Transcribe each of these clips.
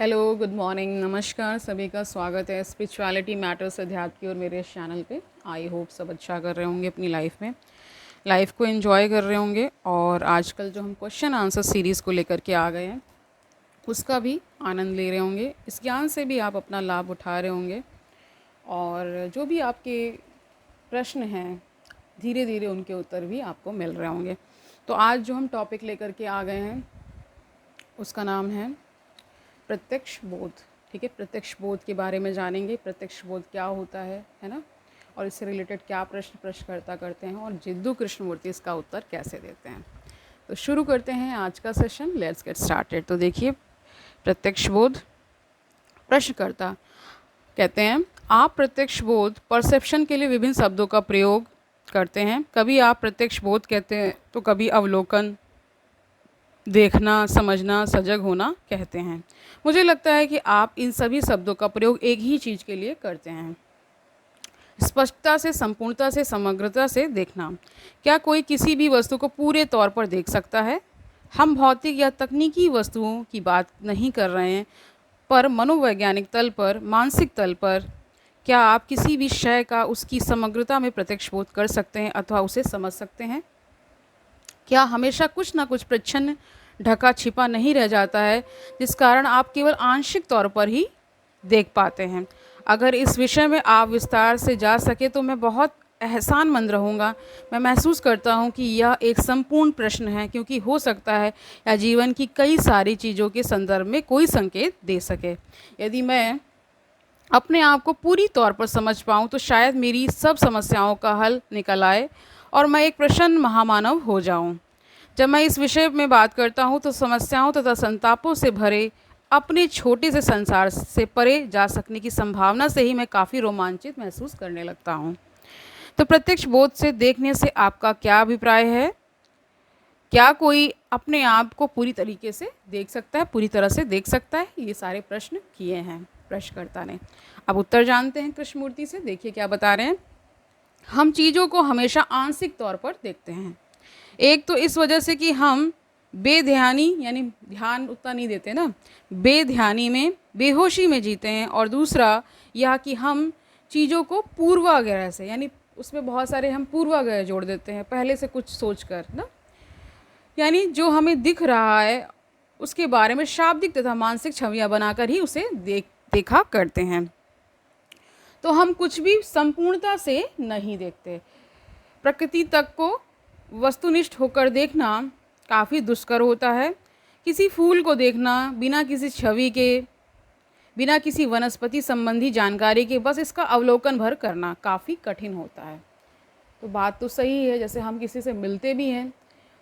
Hello, good morning, नमस्कार। सभी का स्वागत है स्पिरिचुअलिटी मैटर्स अध्यात्म की और मेरे इस चैनल पे। आई होप सब अच्छा कर रहे होंगे अपनी लाइफ में, लाइफ को एंजॉय कर रहे होंगे। और आजकल जो हम क्वेश्चन आंसर सीरीज़ को लेकर के आ गए हैं उसका भी आनंद ले रहे होंगे। इस ज्ञान से भी आप अपना लाभ उठा रहे होंगे और जो भी आपके प्रश्न हैं धीरे धीरे उनके उत्तर भी आपको मिल रहे होंगे। तो आज जो हम टॉपिक लेकर के आ गए हैं उसका नाम है प्रत्यक्ष बोध। ठीक है, प्रत्यक्ष बोध के बारे में जानेंगे। प्रत्यक्ष बोध क्या होता है ना, और इससे रिलेटेड क्या प्रश्नकर्ता करते हैं और जिद्दू कृष्णमूर्ति इसका उत्तर कैसे देते हैं। तो शुरू करते हैं आज का सेशन। Let's get started. तो देखिए, प्रत्यक्ष बोध। प्रश्नकर्ता कहते हैं, आप प्रत्यक्ष बोध परसेप्शन के लिए विभिन्न शब्दों का प्रयोग करते हैं। कभी आप प्रत्यक्ष बोध कहते हैं तो कभी अवलोकन, देखना, समझना, सजग होना कहते हैं। मुझे लगता है कि आप इन सभी शब्दों का प्रयोग एक ही चीज़ के लिए करते हैं, स्पष्टता से, संपूर्णता से, समग्रता से देखना। क्या कोई किसी भी वस्तु को पूरे तौर पर देख सकता है? हम भौतिक या तकनीकी वस्तुओं की बात नहीं कर रहे हैं, पर मनोवैज्ञानिक तल पर, मानसिक तल पर क्या आप किसी भी शय का उसकी समग्रता में प्रत्यक्ष बोध कर सकते हैं अथवा उसे समझ सकते हैं? क्या हमेशा कुछ ना कुछ प्रच्छन्न, ढका छिपा नहीं रह जाता है जिस कारण आप केवल आंशिक तौर पर ही देख पाते हैं? अगर इस विषय में आप विस्तार से जा सके तो मैं बहुत एहसानमंद रहूँगा। मैं महसूस करता हूँ कि यह एक संपूर्ण प्रश्न है, क्योंकि हो सकता है यह जीवन की कई सारी चीज़ों के संदर्भ में कोई संकेत दे सके। यदि मैं अपने आप को पूरी तौर पर समझ पाऊँ तो शायद मेरी सब समस्याओं का हल निकल आए और मैं एक प्रसन्न महामानव हो जाऊं। जब मैं इस विषय में बात करता हूं तो समस्याओं तथा संतापों से भरे अपने छोटे से संसार से परे जा सकने की संभावना से ही मैं काफ़ी रोमांचित महसूस करने लगता हूं। तो प्रत्यक्ष बोध से देखने से आपका क्या अभिप्राय है? क्या कोई अपने आप को पूरी तरीके से देख सकता है, पूरी तरह से देख सकता है? ये सारे प्रश्न किए हैं प्रश्नकर्ता ने। अब उत्तर जानते हैं कृष्णमूर्ति से। देखिए क्या बता रहे हैं। हम चीज़ों को हमेशा आंशिक तौर पर देखते हैं। एक तो इस वजह से कि हम बेध्यानी, यानी ध्यान उतना नहीं देते ना, बेध्यानी में, बेहोशी में जीते हैं। और दूसरा यह कि हम चीज़ों को पूर्वाग्रह से, यानी उसमें बहुत सारे हम पूर्वाग्रह जोड़ देते हैं पहले से कुछ सोचकर ना, यानी जो हमें दिख रहा है उसके बारे में शाब्दिक तथा मानसिक छवियाँ बनाकर ही उसे देखा करते हैं। तो हम कुछ भी संपूर्णता से नहीं देखते। प्रकृति तक को वस्तुनिष्ठ होकर देखना काफ़ी दुष्कर होता है। किसी फूल को देखना बिना किसी छवि के, बिना किसी वनस्पति संबंधी जानकारी के, बस इसका अवलोकन भर करना काफ़ी कठिन होता है। तो बात तो सही है, जैसे हम किसी से मिलते भी हैं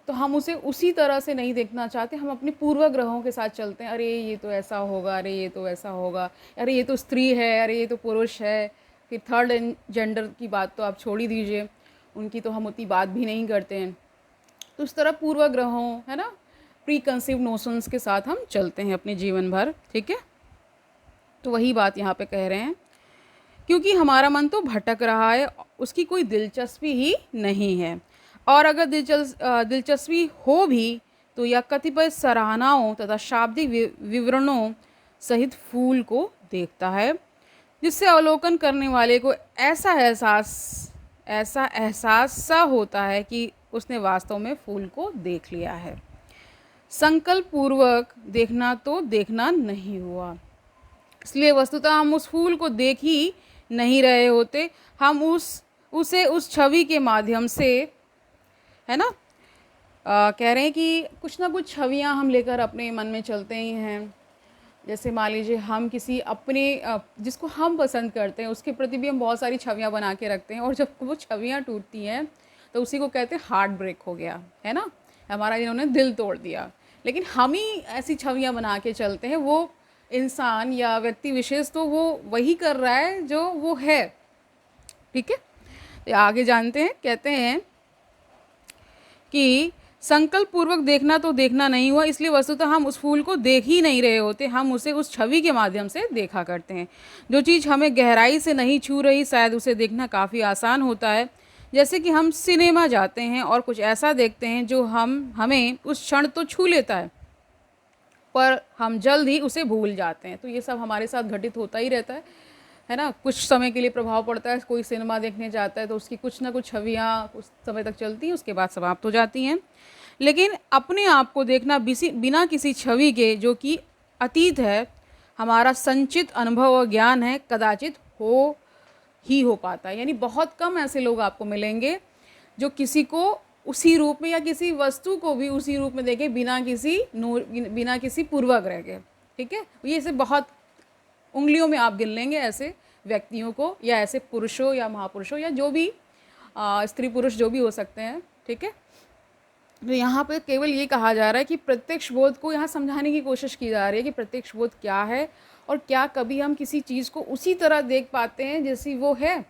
तो हम उसे उसी तरह से नहीं देखना चाहते, हम अपने पूर्वाग्रहों के साथ चलते हैं। अरे ये तो ऐसा होगा, अरे ये तो ऐसा होगा, अरे ये तो स्त्री है, अरे ये तो पुरुष है। फिर थर्ड जेंडर की बात तो आप छोड़ ही दीजिए, उनकी तो हम उतनी बात भी नहीं करते हैं। तो उस तरह पूर्वाग्रहों, है ना, प्री कंसीव नोशंस के साथ हम चलते हैं अपने जीवन भर। ठीक है, तो वही बात यहाँ पे कह रहे हैं, क्योंकि हमारा मन तो भटक रहा है, उसकी कोई दिलचस्पी ही नहीं है। और अगर दिलचस्पी हो भी तो यह कतिपय सराहनाओं तथा शाब्दिक विवरणों सहित फूल को देखता है, जिससे अवलोकन करने वाले को ऐसा एहसास सा होता है कि उसने वास्तव में फूल को देख लिया है। संकल्प पूर्वक देखना तो देखना नहीं हुआ, इसलिए वस्तुतः हम उस फूल को देख ही नहीं रहे होते। हम उसे उस छवि के माध्यम से, है ना, कह रहे हैं कि कुछ ना कुछ छवियां हम लेकर अपने मन में चलते ही हैं। जैसे मान लीजिए हम किसी अपने जिसको हम पसंद करते हैं उसके प्रति भी हम बहुत सारी छवियां बना के रखते हैं, और जब वो छवियां टूटती हैं तो उसी को कहते हैं हार्ट ब्रेक हो गया, है ना, हमारा इन्होंने दिल तोड़ दिया। लेकिन हम ही ऐसी छवियां बना के चलते हैं। वो इंसान या व्यक्ति विशेष तो वो वही कर रहा है जो वो है। ठीक है, तो आगे जानते हैं। कहते हैं कि संकल्प पूर्वक देखना तो देखना नहीं हुआ, इसलिए वस्तुतः हम उस फूल को देख ही नहीं रहे होते, हम उसे उस छवि के माध्यम से देखा करते हैं। जो चीज़ हमें गहराई से नहीं छू रही, शायद उसे देखना काफ़ी आसान होता है। जैसे कि हम सिनेमा जाते हैं और कुछ ऐसा देखते हैं जो हमें उस क्षण तो छू लेता है, पर हम जल्द ही उसे भूल जाते हैं। तो ये सब हमारे साथ घटित होता ही रहता है ना। कुछ समय के लिए प्रभाव पड़ता है, कोई सिनेमा देखने जाता है तो उसकी कुछ ना कुछ छवियाँ कुछ समय तक चलती हैं, उसके बाद समाप्त हो जाती हैं। लेकिन अपने आप को देखना बिना किसी छवि के, जो कि अतीत है, हमारा संचित अनुभव और ज्ञान है, कदाचित हो पाता है। यानी बहुत कम ऐसे लोग आपको मिलेंगे जो किसी को उसी रूप में या किसी वस्तु को भी उसी रूप में देखें बिना किसी पूर्वाग्रह के। ठीक है, ये से बहुत उंगलियों में आप गिन लेंगे ऐसे व्यक्तियों को, या ऐसे पुरुषों या महापुरुषों, या जो भी स्त्री पुरुष जो भी हो सकते हैं। ठीक है, तो यहाँ पे केवल ये कहा जा रहा है कि प्रत्यक्ष बोध को यहाँ समझाने की कोशिश की जा रही है कि प्रत्यक्ष बोध क्या है, और क्या कभी हम किसी चीज़ को उसी तरह देख पाते हैं जैसी वो है।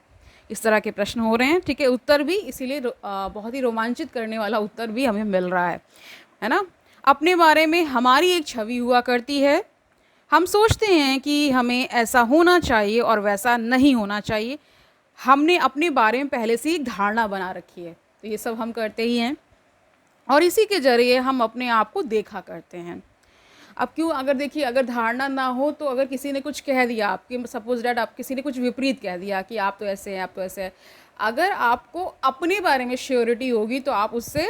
इस तरह के प्रश्न हो रहे हैं। ठीक है, उत्तर भी इसीलिए बहुत ही रोमांचित करने वाला उत्तर भी हमें मिल रहा है ना। अपने बारे में हमारी एक छवि हुआ करती है। हम सोचते हैं कि हमें ऐसा होना चाहिए और वैसा नहीं होना चाहिए। हमने अपने बारे में पहले से एक धारणा बना रखी है। तो ये सब हम करते ही हैं, और इसी के ज़रिए हम अपने आप को देखा करते हैं। अब क्यों, अगर देखिए, अगर धारणा ना हो तो अगर किसी ने कुछ कह दिया आपके, सपोज डैट आप किसी ने कुछ विपरीत कह दिया कि आप तो ऐसे हैं, आप तो ऐसे हैं, अगर आपको अपने बारे में श्योरिटी होगी तो आप उससे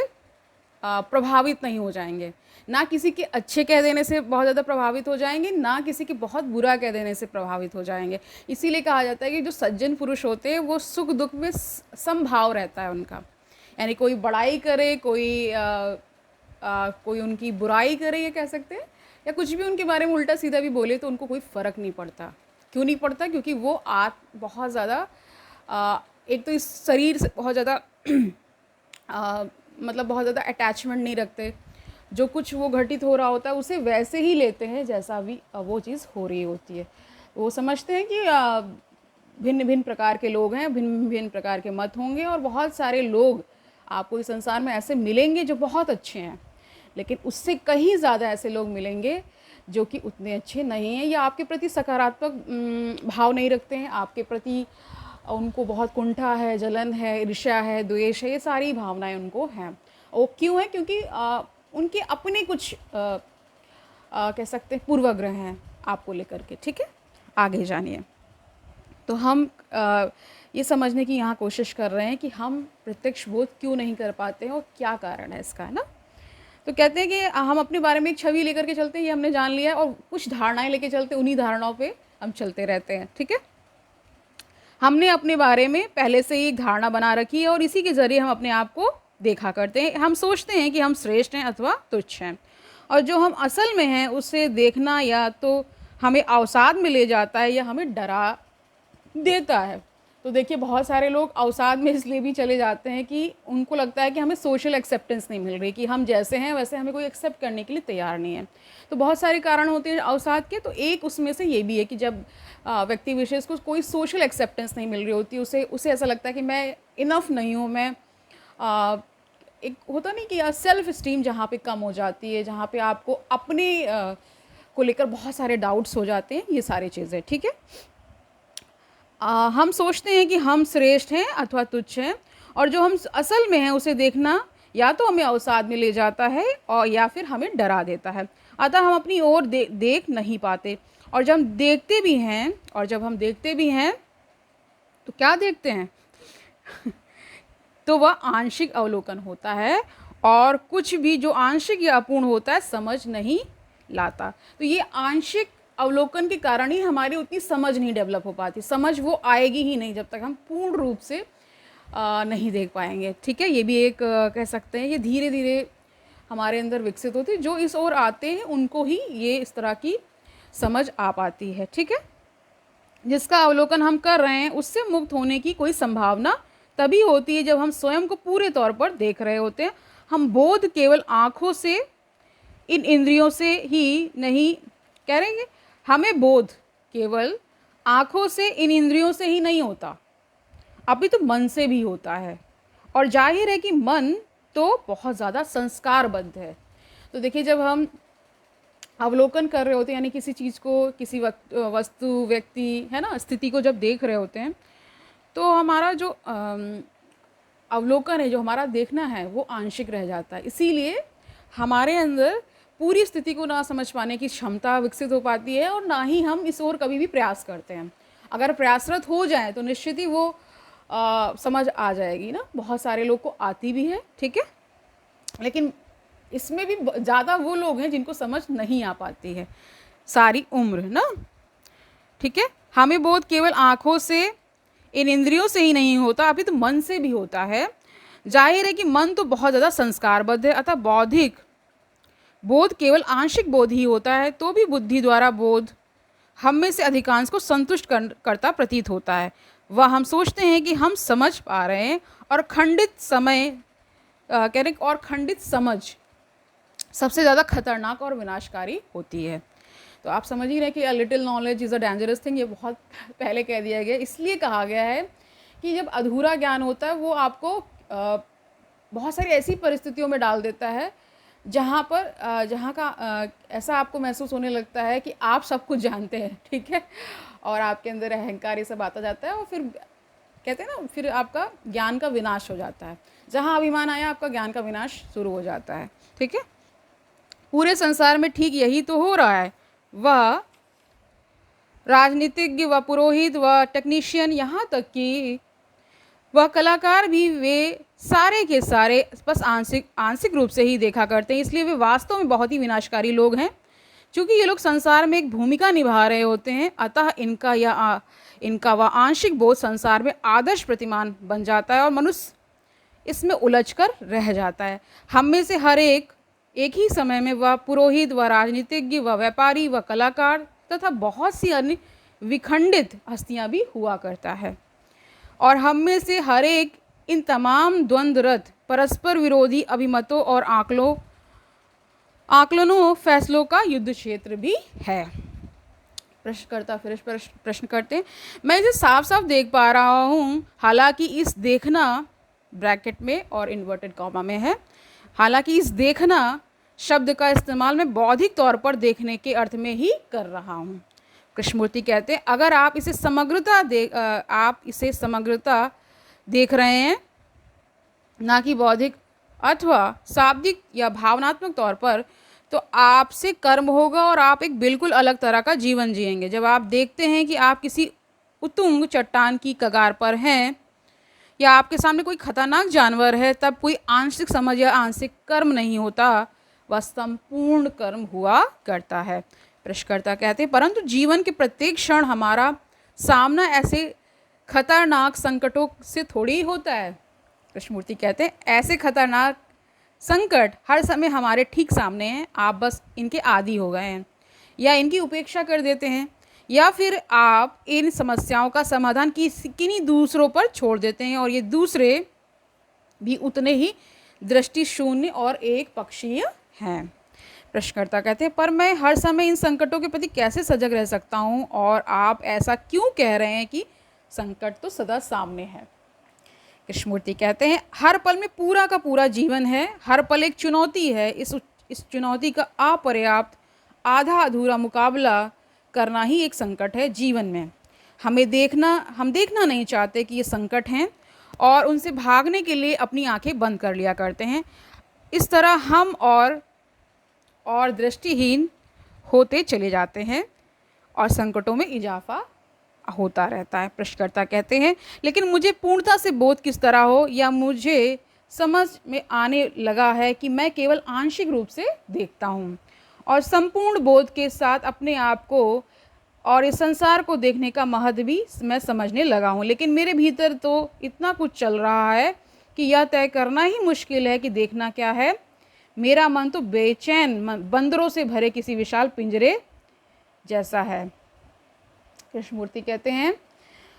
प्रभावित नहीं हो जाएंगे। ना किसी के अच्छे कह देने से बहुत ज़्यादा प्रभावित हो जाएंगे, ना किसी के बहुत बुरा कह देने से प्रभावित हो जाएंगे। इसीलिए कहा जाता है कि जो सज्जन पुरुष होते हैं वो सुख दुख में समभाव रहता है उनका। यानी कोई बड़ाई करे, कोई उनकी बुराई करे, ये कह सकते हैं, या कुछ भी उनके बारे में उल्टा सीधा भी बोले तो उनको कोई फ़र्क नहीं पड़ता। क्यों नहीं पड़ता? क्योंकि वो बहुत ज़्यादा एक तो इस शरीर से बहुत ज़्यादा मतलब बहुत ज़्यादा अटैचमेंट नहीं रखते। जो कुछ वो घटित हो रहा होता है उसे वैसे ही लेते हैं जैसा भी वो चीज़ हो रही होती है। वो समझते हैं कि भिन्न भिन्न प्रकार के लोग हैं, भिन्न भिन्न प्रकार के मत होंगे, और बहुत सारे लोग आपको इस संसार में ऐसे मिलेंगे जो बहुत अच्छे हैं, लेकिन उससे कहीं ज़्यादा ऐसे लोग मिलेंगे जो कि उतने अच्छे नहीं हैं, या आपके प्रति सकारात्मक भाव नहीं रखते हैं, आपके प्रति उनको बहुत कुंठा है, जलन है, ईर्ष्या है, द्वेष है, ये सारी भावनाएं उनको हैं। वो क्यों है? क्योंकि उनके अपने कुछ कह सकते हैं पूर्वाग्रह हैं आपको लेकर के। ठीक है, आगे जानिए। तो हम ये समझने की यहाँ कोशिश कर रहे हैं कि हम प्रत्यक्ष बोध क्यों नहीं कर पाते हैं और क्या कारण है इसका, है ना। तो कहते हैं कि हम अपने बारे में एक छवि लेकर के चलते हैं, ये हमने जान लिया है, और कुछ धारणाएं लेके चलते हैं, उन्हीं धारणाओं पे हम चलते रहते हैं। ठीक है, हमने अपने बारे में पहले से ही एक धारणा बना रखी है, और इसी के ज़रिए हम अपने आप को देखा करते हैं। हम सोचते हैं कि हम श्रेष्ठ हैं अथवा तुच्छ हैं, और जो हम असल में हैं उसे देखना या तो हमें अवसाद में ले जाता है या हमें डरा देता है। तो देखिए, बहुत सारे लोग अवसाद में इसलिए भी चले जाते हैं कि उनको लगता है कि हमें सोशल एक्सेप्टेंस नहीं मिल रही, कि हम जैसे हैं वैसे हमें कोई एक्सेप्ट करने के लिए तैयार नहीं है। तो बहुत सारे कारण होते हैं अवसाद के, तो एक उसमें से ये भी है कि जब व्यक्ति विशेष को कोई सोशल एक्सेप्टेंस नहीं मिल रही होती, उसे ऐसा लगता है कि मैं इनफ नहीं हूँ, मैं एक होता नहीं कि सेल्फ इस्टीम जहाँ पे कम हो जाती है, जहाँ पे आपको अपने को लेकर बहुत सारे डाउट्स हो जाते हैं, ये सारी चीज़ें। ठीक है, हम सोचते हैं कि हम श्रेष्ठ हैं अथवा तुच्छ हैं, और जो हम असल में हैं उसे देखना या तो हमें अवसाद में ले जाता है और या फिर हमें डरा देता है। अतः हम अपनी ओर देख नहीं पाते, और जब हम देखते भी हैं तो क्या देखते हैं तो वह आंशिक अवलोकन होता है, और कुछ भी जो आंशिक या अपूर्ण होता है समझ नहीं लाता। तो ये आंशिक अवलोकन के कारण ही हमारी उतनी समझ नहीं डेवलप हो पाती। समझ वो आएगी ही नहीं जब तक हम पूर्ण रूप से नहीं देख पाएंगे। ठीक है, ये भी एक कह सकते हैं, ये धीरे धीरे हमारे अंदर विकसित होती है। जो इस ओर आते हैं उनको ही ये इस तरह की समझ आ पाती है। ठीक है, जिसका अवलोकन हम कर रहे हैं उससे मुक्त होने की कोई संभावना तभी होती है जब हम स्वयं को पूरे तौर पर देख रहे होते हैं। हम बोध केवल आँखों से, इन इंद्रियों से ही नहीं कह रहे हैं, हमें बोध केवल आँखों से, इन इंद्रियों से ही नहीं होता, अभी तो मन से भी होता है। और जाहिर है कि मन तो बहुत ज़्यादा संस्कारबद्ध है। तो देखिए, जब हम अवलोकन कर रहे होते हैं, यानी किसी चीज़ को, किसी वस्तु, व्यक्ति, है ना, स्थिति को जब देख रहे होते हैं, तो हमारा जो अवलोकन है, जो हमारा देखना है, वो आंशिक रह जाता है। इसीलिए हमारे अंदर पूरी स्थिति को ना समझ पाने की क्षमता विकसित हो पाती है, और ना ही हम इस ओर कभी भी प्रयास करते हैं। अगर प्रयासरत हो जाए तो निश्चित ही वो समझ आ जाएगी ना। बहुत सारे लोग को आती भी है, ठीक है, लेकिन इसमें भी ज़्यादा वो लोग हैं जिनको समझ नहीं आ पाती है सारी उम्र ना, ठीक है। हमें बोध केवल आँखों से, इन इंद्रियों से ही नहीं होता, अभी तो मन से भी होता है। जाहिर है कि मन तो बहुत ज़्यादा संस्कारबद्ध है, अतः बौद्धिक बोध केवल आंशिक बोध ही होता है। तो भी बुद्धि द्वारा बोध हम में से अधिकांश को संतुष्ट करता प्रतीत होता है। वह हम सोचते हैं कि हम समझ पा रहे हैं, और खंडित समय कह रहे और खंडित समझ सबसे ज़्यादा खतरनाक और विनाशकारी होती है। तो आप समझ ही रहे हैं कि a little knowledge is a dangerous thing. ये बहुत पहले कह दिया गया, इसलिए कहा गया है कि जब अधूरा ज्ञान होता है वो आपको बहुत सारी ऐसी परिस्थितियों में डाल देता है जहाँ का ऐसा आपको महसूस होने लगता है कि आप सब कुछ जानते हैं, ठीक है, और आपके अंदर अहंकार ये सब आता जाता है, और फिर कहते हैं ना, फिर आपका ज्ञान का विनाश हो जाता है। जहाँ अभिमान आया आपका ज्ञान का विनाश शुरू हो जाता है, ठीक है। पूरे संसार में ठीक यही तो हो रहा है। वह राजनीतिज्ञ व पुरोहित व टेक्नीशियन, यहाँ तक कि वह कलाकार भी, वे सारे के सारे बस आंशिक रूप से ही देखा करते हैं। इसलिए वे वास्तव में बहुत ही विनाशकारी लोग हैं। क्योंकि ये लोग संसार में एक भूमिका निभा रहे होते हैं, अतः इनका वह आंशिक बोध संसार में आदर्श प्रतिमान बन जाता है, और मनुष्य इसमें उलझकर रह जाता है। हम में से हर एक ही समय में वह पुरोहित व राजनीतिज्ञ व व्यापारी व कलाकार तथा बहुत सी अन्य विखंडित हस्तियाँ भी हुआ करता है, और हम में से हर एक इन तमाम द्वंद्वरत परस्पर विरोधी अभिमतों और आकलनों फैसलों का युद्ध क्षेत्र भी है। प्रश्नकर्ता फिर प्रश्न करते हैं, मैं इसे साफ साफ देख पा रहा हूँ। हालांकि इस देखना ब्रैकेट में और इन्वर्टेड कॉमा में है, हालांकि इस देखना शब्द का इस्तेमाल मैं बौद्धिक तौर पर देखने के अर्थ में ही कर रहा हूँ। कृष्णमूर्ति कहते हैं, अगर आप इसे समग्रता देख रहे हैं, ना कि बौद्धिक अथवा शाब्दिक या भावनात्मक तौर पर, तो आपसे कर्म होगा और आप एक बिल्कुल अलग तरह का जीवन जिएंगे। जब आप देखते हैं कि आप किसी उत्तुंग चट्टान की कगार पर हैं, या आपके सामने कोई खतरनाक जानवर है, तब कोई आंशिक समझ या आंशिक कर्म नहीं होता, वह संपूर्ण कर्म हुआ करता है। प्रश्नकर्ता कहते हैं, परंतु जीवन के प्रत्येक क्षण हमारा सामना ऐसे खतरनाक संकटों से थोड़ी होता है। कृष्णमूर्ति कहते हैं, ऐसे खतरनाक संकट हर समय हमारे ठीक सामने हैं, आप बस इनके आदी हो गए हैं, या इनकी उपेक्षा कर देते हैं, या फिर आप इन समस्याओं का समाधान किन्हीं दूसरों पर छोड़ देते हैं, और ये दूसरे भी उतने ही दृष्टि शून्य और एक पक्षीय हैं। प्रश्नकर्ता कहते हैं, पर मैं हर समय इन संकटों के प्रति कैसे सजग रह सकता हूँ, और आप ऐसा क्यों कह रहे हैं कि संकट तो सदा सामने है। कृष्णमूर्ति कहते हैं, हर पल में पूरा का पूरा जीवन है, हर पल एक चुनौती है। इस चुनौती का अपर्याप्त आधा अधूरा मुकाबला करना ही एक संकट है जीवन में। हम देखना नहीं चाहते कि ये संकट हैं, और उनसे भागने के लिए अपनी आंखें बंद कर लिया करते हैं। इस तरह हम और दृष्टिहीन होते चले जाते हैं, और संकटों में इजाफा होता रहता है। प्रश्नकर्ता कहते हैं, लेकिन मुझे पूर्णता से बोध किस तरह हो, या मुझे समझ में आने लगा है कि मैं केवल आंशिक रूप से देखता हूँ, और संपूर्ण बोध के साथ अपने आप को और इस संसार को देखने का महत्व भी मैं समझने लगा हूँ। लेकिन मेरे भीतर तो इतना कुछ चल रहा है कि यह तय करना ही मुश्किल है कि देखना क्या है। मेरा मन तो बेचैन बंदरों से भरे किसी विशाल पिंजरे जैसा है। कृष्णमूर्ति कहते हैं,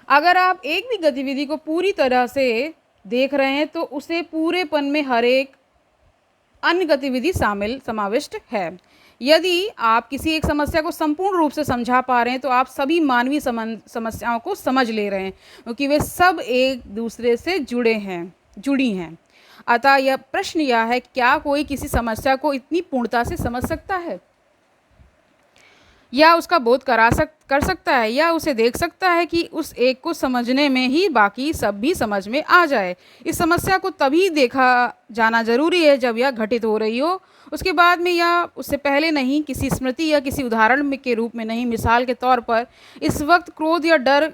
अगर आप एक भी गतिविधि को पूरी तरह से देख रहे हैं, तो उसे पूरेपन में हर एक अन्य गतिविधि समाविष्ट है। यदि आप किसी एक समस्या को संपूर्ण रूप से समझा पा रहे हैं, तो आप सभी मानवीय समस्याओं को समझ ले रहे हैं, क्योंकि वे सब एक दूसरे से जुड़ी हैं। अतः यह प्रश्न यह है, क्या कोई किसी समस्या को इतनी पूर्णता से समझ सकता है? या उसका बोध कर सकता है, या उसे देख सकता है कि उस एक को समझने में ही बाकी सब भी समझ में आ जाए। इस समस्या को तभी देखा जाना जरूरी है जब यह घटित हो रही हो, उसके बाद में या उससे पहले नहीं, किसी स्मृति या किसी उदाहरण के रूप में नहीं। मिसाल के तौर पर इस वक्त क्रोध या डर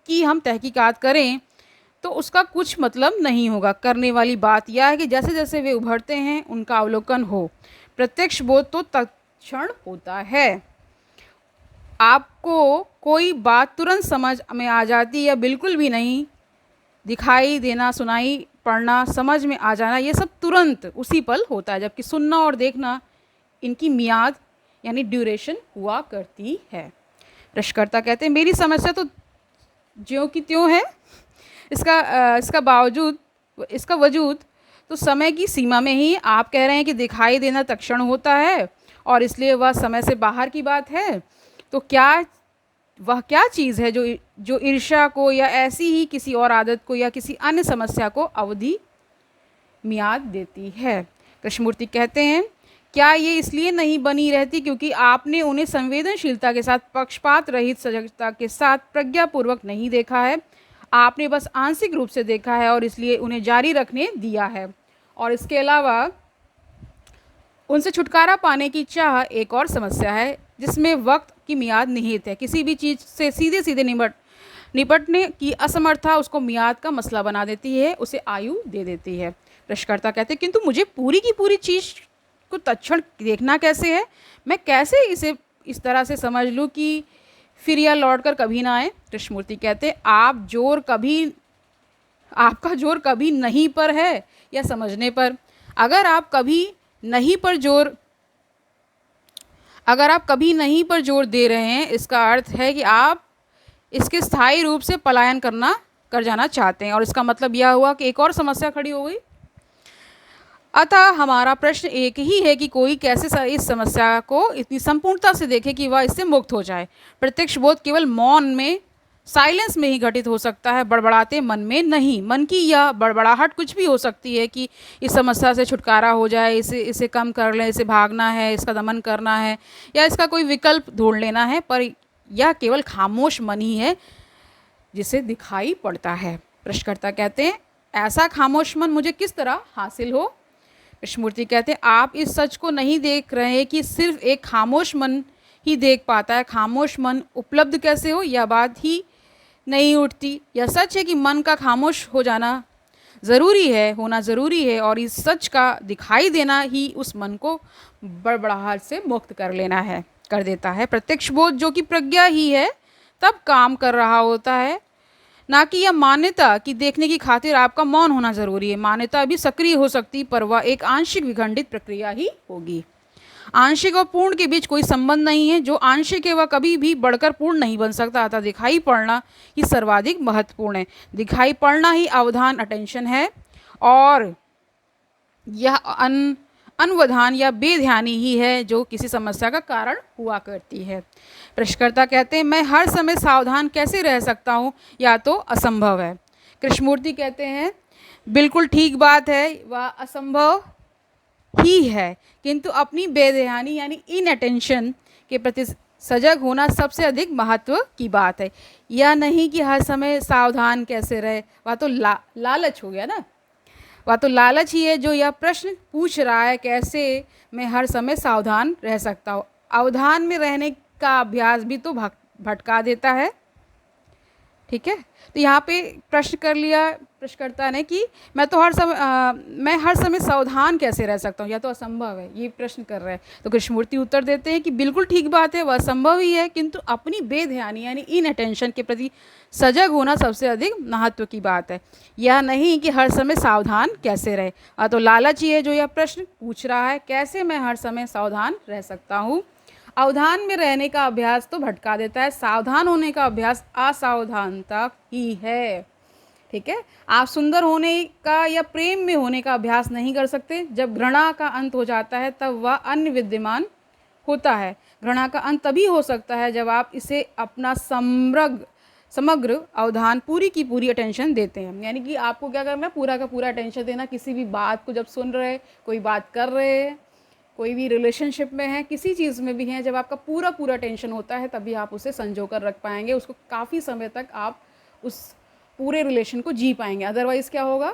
की हम तहकीकात करें तो उसका कुछ मतलब नहीं होगा। करने वाली बात यह है कि जैसे जैसे वे उभरते हैं उनका अवलोकन हो। प्रत्यक्ष बोध तो तत्क्षण होता है। आपको कोई बात तुरंत समझ में आ जाती या बिल्कुल भी नहीं। दिखाई देना, सुनाई पड़ना, समझ में आ जाना, ये सब तुरंत उसी पल होता है, जबकि सुनना और देखना इनकी मियाद यानी ड्यूरेशन हुआ करती है। प्रश्नकर्ता कहते हैं मेरी समस्या तो ज्यों की त्यों है, इसका वजूद तो समय की सीमा में ही। आप कह रहे हैं कि दिखाई देना तत्क्षण होता है और इसलिए वह समय से बाहर की बात है। तो वह क्या चीज़ है जो ईर्ष्या को या ऐसी ही किसी और आदत को या किसी अन्य समस्या को अवधि मियाद देती है? कृष्णमूर्ति कहते हैं क्या ये इसलिए नहीं बनी रहती क्योंकि आपने उन्हें संवेदनशीलता के साथ, पक्षपात रहित सजगता के साथ प्रज्ञापूर्वक नहीं देखा है। आपने बस आंशिक रूप से देखा है और इसलिए उन्हें जारी रखने दिया है। और इसके अलावा उनसे छुटकारा पाने की चाह एक और समस्या है जिसमें वक्त की मियाद निहित है। किसी भी चीज़ से सीधे सीधे निपटने की असमर्थता उसको मियाद का मसला बना देती है, उसे आयु दे देती है। प्रश्नकर्ता कहते हैं किंतु मुझे पूरी की पूरी चीज़ को तत्क्षण देखना कैसे है? मैं कैसे इसे इस तरह से समझ लूँ कि फिर यह लौट कर कभी ना आए? कृष्णमूर्ति कहते हैं आपका जोर कभी नहीं पर है या समझने पर। अगर आप कभी नहीं पर जोर दे रहे हैं, इसका अर्थ है कि आप इसके स्थायी रूप से पलायन कर जाना चाहते हैं, और इसका मतलब यह हुआ कि एक और समस्या खड़ी हो गई। अतः हमारा प्रश्न एक ही है कि कोई कैसे इस समस्या को इतनी संपूर्णता से देखे कि वह इससे मुक्त हो जाए। प्रत्यक्ष बोध केवल मौन में, साइलेंस में ही घटित हो सकता है, बड़बड़ाते मन में नहीं। मन की यह बड़बड़ाहट कुछ भी हो सकती है कि इस समस्या से छुटकारा हो जाए, इसे कम कर लें, इसे भागना है, इसका दमन करना है, या इसका कोई विकल्प ढूंढ लेना है, पर यह केवल खामोश मन ही है जिसे दिखाई पड़ता है। प्रश्नकर्ता कहते हैं ऐसा खामोश मन मुझे किस तरह हासिल हो? कृष्णमूर्ति कहते हैं आप इस सच को नहीं देख रहे कि सिर्फ एक खामोश मन ही देख पाता है। खामोश मन उपलब्ध कैसे हो, यह बात ही नहीं उठती। यह सच है कि मन का खामोश होना ज़रूरी है, और इस सच का दिखाई देना ही उस मन को बड़बड़ाहट से मुक्त कर देता है। प्रत्यक्ष बोध जो कि प्रज्ञा ही है तब काम कर रहा होता है, ना कि यह मान्यता कि देखने की खातिर आपका मौन होना ज़रूरी है। मान्यता अभी सक्रिय हो सकती, पर वह एक आंशिक विखंडित प्रक्रिया ही होगी। आंशिक और पूर्ण के बीच कोई संबंध नहीं है। जो आंशिक है वह कभी भी बढ़कर पूर्ण नहीं बन सकता। अतः दिखाई पड़ना ही सर्वाधिक महत्वपूर्ण है। दिखाई पड़ना ही अवधान, अटेंशन है, और यह अनवधान या बेध्यानी ही है जो किसी समस्या का कारण हुआ करती है। प्रश्नकर्ता कहते हैं मैं हर समय सावधान कैसे रह सकता हूँ? या तो असंभव है। कृष्णमूर्ति कहते हैं बिल्कुल ठीक बात है, वह असंभव ही है, किंतु अपनी बेध्यानी यानी इनअटेंशन के प्रति सजग होना सबसे अधिक महत्व की बात है। यह नहीं कि हर समय सावधान कैसे रहे, वह तो लालच हो गया ना। वह तो लालच ही है जो यह प्रश्न पूछ रहा है कैसे मैं हर समय सावधान रह सकता हूँ। अवधान में रहने का अभ्यास भी तो भटका देता है। ठीक है, तो यहाँ पे प्रश्न कर लिया प्रश्नकर्ता ने कि मैं हर समय सावधान कैसे रह सकता हूँ, या तो असंभव है, ये प्रश्न कर रहे हैं। तो कृष्णमूर्ति उत्तर देते हैं कि बिल्कुल ठीक बात है, वह असंभव ही है, किंतु अपनी बेध्यानी यानी इनअटेंशन के प्रति सजग होना सबसे अधिक महत्व की बात है। यह नहीं कि हर समय सावधान कैसे रहे। तो लालच ही है जो यह प्रश्न पूछ रहा है कैसे मैं हर समय सावधान रह सकता हूँ। अवधान में रहने का अभ्यास तो भटका देता है, सावधान होने का अभ्यास असावधानता ही है। ठीक है, आप सुंदर होने का या प्रेम में होने का अभ्यास नहीं कर सकते। जब घृणा का अंत हो जाता है तब वह अन्य विद्यमान होता है। घृणा का अंत तभी हो सकता है जब आप इसे अपना समग्र अवधान, पूरी की पूरी अटेंशन देते हैं। यानी कि आपको क्या करना है, पूरा का पूरा अटेंशन देना। किसी भी बात को जब सुन रहे, कोई बात कर रहे हैं, कोई भी रिलेशनशिप में हैं, किसी चीज़ में भी हैं, जब आपका पूरा पूरा टेंशन होता है तभी आप उसे संजो कर रख पाएंगे, उसको काफ़ी समय तक आप उस पूरे रिलेशन को जी पाएंगे। अदरवाइज़ क्या होगा,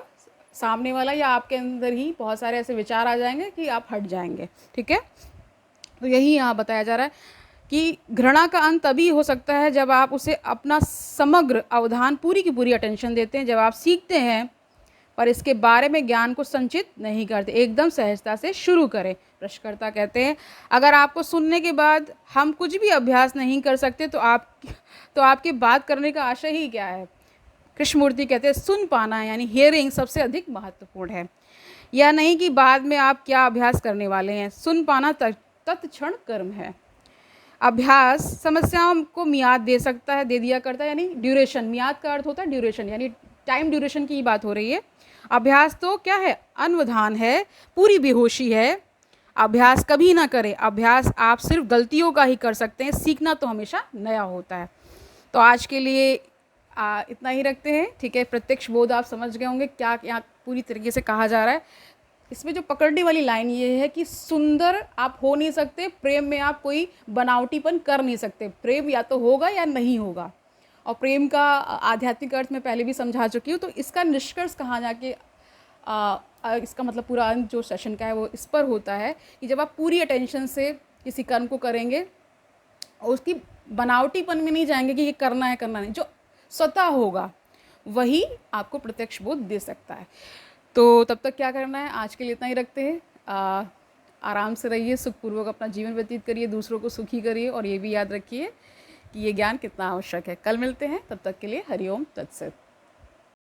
सामने वाला या आपके अंदर ही बहुत सारे ऐसे विचार आ जाएंगे कि आप हट जाएंगे। ठीक है, तो यही यहाँ बताया जा रहा है कि घृणा का अंत तभी हो सकता है जब आप उसे अपना समग्र अवधान, पूरी की पूरी अटेंशन देते हैं, जब आप सीखते हैं पर इसके बारे में ज्ञान को संचित नहीं करते। एकदम सहजता से शुरू करें। प्रश्नकर्ता कहते हैं, अगर आपको सुनने के बाद हम कुछ भी अभ्यास नहीं कर सकते तो आपकी बात करने का आशय ही क्या है। कृष्णमूर्ति कहते हैं, सुन पाना यानी हियरिंग सबसे अधिक महत्वपूर्ण है। यह नहीं कि बाद में आप क्या अभ्यास करने वाले हैं, सुन पाना तत्क्षण कर्म है। अभ्यास समस्याओं को मियाद दे सकता है, दे दिया करता है, यानी ड्यूरेशन। मियाद का अर्थ होता है ड्यूरेशन, यानी टाइम ड्यूरेशन की बात हो रही है। अभ्यास तो क्या है, अनवधान है, पूरी बेहोशी है। अभ्यास कभी ना करें। अभ्यास आप सिर्फ गलतियों का ही कर सकते हैं, सीखना तो हमेशा नया होता है। तो आज के लिए इतना ही रखते हैं। ठीक है, प्रत्यक्ष बोध आप समझ गए होंगे क्या यहाँ पूरी तरीके से कहा जा रहा है। इसमें जो पकड़ने वाली लाइन ये है कि सुंदर आप हो नहीं सकते, प्रेम में आप कोई बनावटीपन कर नहीं सकते। प्रेम या तो होगा या नहीं होगा। और प्रेम का आध्यात्मिक अर्थ मैं पहले भी समझा चुकी हूँ। तो इसका निष्कर्ष कहाँ जाके इसका मतलब पूरा अंत जो सेशन का है वो इस पर होता है कि जब आप पूरी अटेंशन से किसी कर्म को करेंगे और उसकी बनावटीपन में नहीं जाएंगे कि ये करना है करना नहीं, जो स्वतः होगा वही आपको प्रत्यक्ष बोध दे सकता है। तो तब तक क्या करना है, आज के लिए इतना ही रखते हैं। आराम से रहिए, सुखपूर्वक अपना जीवन व्यतीत करिए, दूसरों को सुखी करिए और ये भी याद रखिए कि ये ज्ञान कितना आवश्यक है। कल मिलते हैं, तब तक के लिए हरिओम तत्सत।